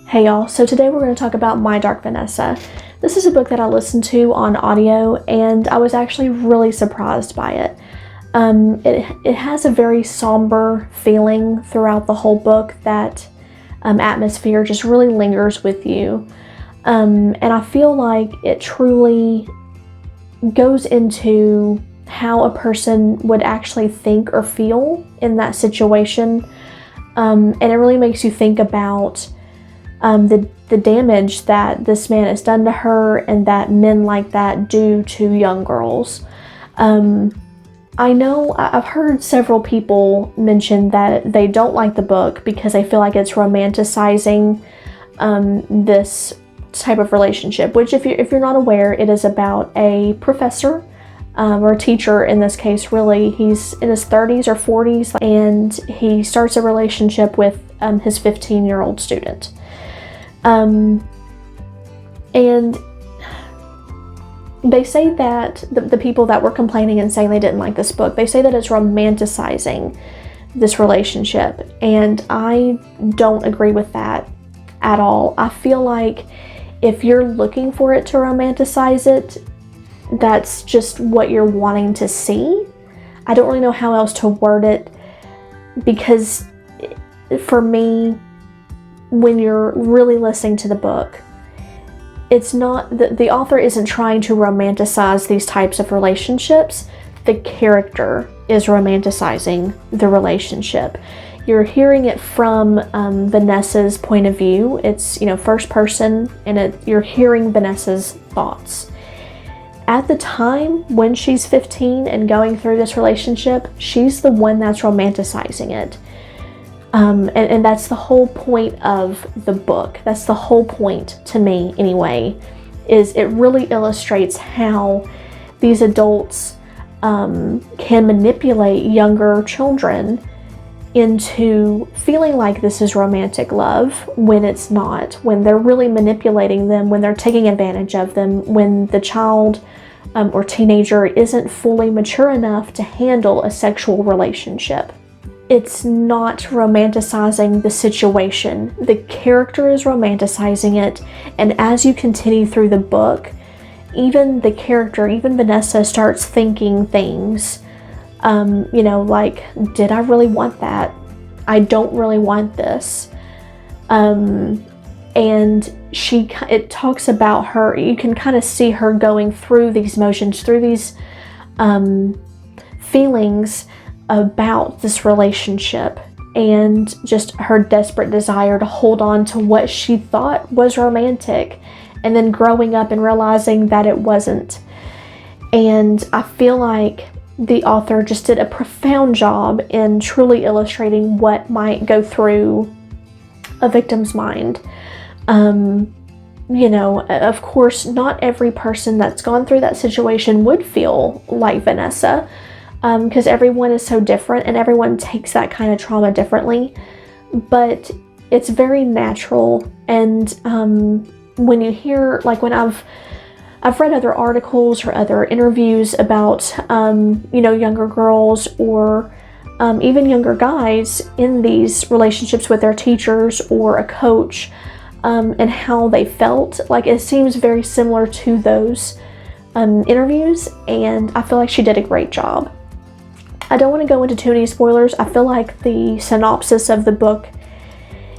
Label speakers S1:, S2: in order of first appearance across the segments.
S1: Hey y'all, so today we're going to talk about My Dark Vanessa. This is a book that I listened to on audio and I was actually really surprised by it. It has a very somber feeling throughout the whole book. That atmosphere just really lingers with you. And I feel like it truly goes into how a person would actually think or feel in that situation. And it really makes you think about the damage that this man has done to her and that men like that do to young girls. I know I've heard several people mention that they don't like the book because they feel like it's romanticizing this type of relationship, which if you're not aware, it is about a professor or a teacher in this case. Really, he's in his 30s or 40s and he starts a relationship with his 15-year-old student. And they say that the people that were complaining and saying they didn't like this book, they say that it's romanticizing this relationship, and I don't agree with that at all. I feel like if you're looking for it to romanticize it, that's just what you're wanting to see. I don't really know how else to word it, because for me, when you're really listening to the book, it's not the author isn't trying to romanticize these types of relationships. The character is romanticizing the relationship. You're hearing it from Vanessa's point of view. It's, first person, and you're hearing Vanessa's thoughts. At the time when she's 15 and going through this relationship, she's the one that's romanticizing it. And that's the whole point of the book. That's the whole point, to me anyway, is it really illustrates how these adults can manipulate younger children into feeling like this is romantic love when it's not, when they're really manipulating them, when they're taking advantage of them, when the child or teenager isn't fully mature enough to handle a sexual relationship. It's not romanticizing the situation. The character is romanticizing it, and as you continue through the book, even the character, even Vanessa, starts thinking things, like, did I really want that? I don't really want this. And it talks about her, you can kind of see her going through these motions, through these feelings about this relationship, and just her desperate desire to hold on to what she thought was romantic, and then growing up and realizing that it wasn't. And I feel like the author just did a profound job in truly illustrating what might go through a victim's mind. Of course, not every person that's gone through that situation would feel like Vanessa, because everyone is so different and everyone takes that kind of trauma differently, but it's very natural. And when you hear, like, when I've read other articles or other interviews about younger girls or even younger guys in these relationships with their teachers or a coach, and how they felt, like, it seems very similar to those interviews, and I feel like she did a great job. I don't want to go into too many spoilers. I feel like the synopsis of the book,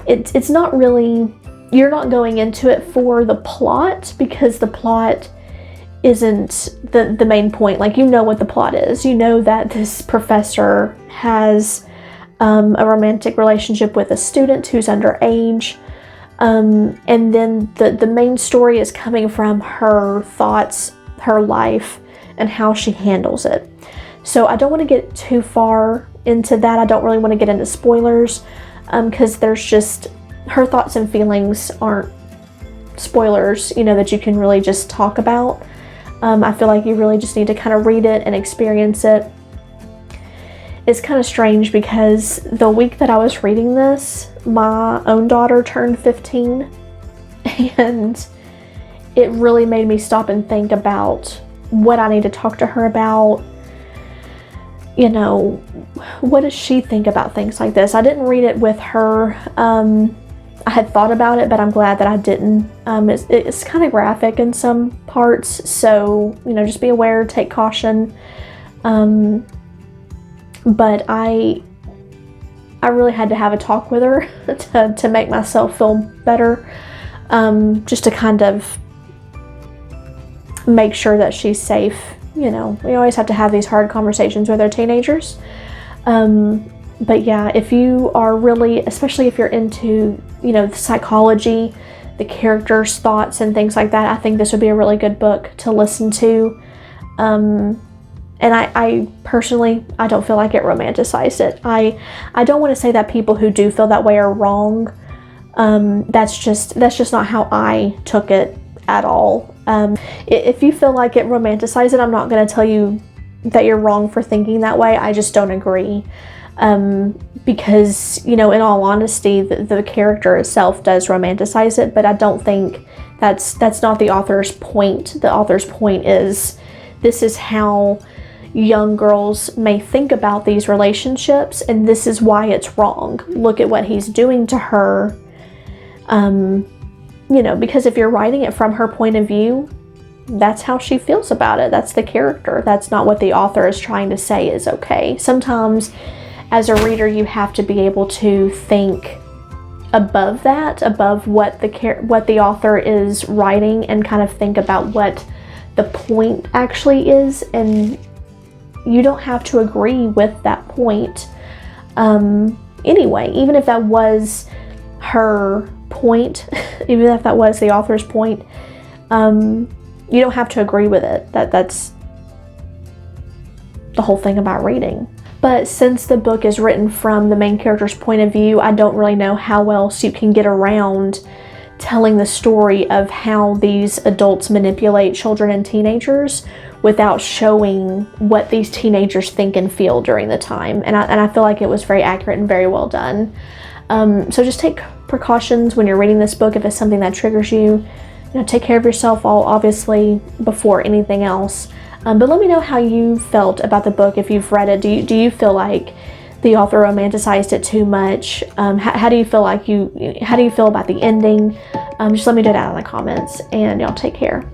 S1: it's not really, you're not going into it for the plot, because the plot isn't the main point. Like, you know what the plot is. You know that this professor has a romantic relationship with a student who's underage. And then the main story is coming from her thoughts, her life, and how she handles it. So I don't want to get too far into that. I don't really want to get into spoilers, because there's just, her thoughts and feelings aren't spoilers, that you can really just talk about. I feel like you really just need to kind of read it and experience it. It's kind of strange because the week that I was reading this, my own daughter turned 15, and it really made me stop and think about what I need to talk to her about. What does she think about things like this? I didn't read it with her I had thought about it, but I'm glad that I didn't. It's kind of graphic in some parts, so, you know, just be aware, take caution. But I really had to have a talk with her to make myself feel better, just to kind of make sure that she's safe. You know, we always have to have these hard conversations with our teenagers. But yeah, if you are really, especially if you're into, you know, the psychology, the characters' thoughts and things like that, I think this would be a really good book to listen to. And I personally, I don't feel like it romanticized it. I don't want to say that people who do feel that way are wrong. That's just not how I took it at all. If you feel like it romanticized it, I'm not going to tell you that you're wrong for thinking that way. I just don't agree. Because, you know, in all honesty, the character itself does romanticize it, but I don't think that's not the author's point. The author's point is, this is how young girls may think about these relationships, and this is why it's wrong. Look at what he's doing to her. You know, because if you're writing it from her point of view, that's how she feels about it. That's the character. That's not what the author is trying to say is okay. Sometimes, as a reader, you have to be able to think above that, above what the author is writing, and kind of think about what the point actually is, and you don't have to agree with that point. Anyway, even if that was her point, even if that was the author's point, you don't have to agree with it. That's the whole thing about reading. But since the book is written from the main character's point of view, I don't really know how else you can get around telling the story of how these adults manipulate children and teenagers without showing what these teenagers think and feel during the time. And I feel like it was very accurate and very well done. So just take precautions when you're reading this book. If it's something that triggers you, you know, take care of yourself, obviously, before anything else. But let me know how you felt about the book if you've read it. Do you feel like the author romanticized it too much? How do you feel about the ending? Just let me know down in the comments, and y'all take care.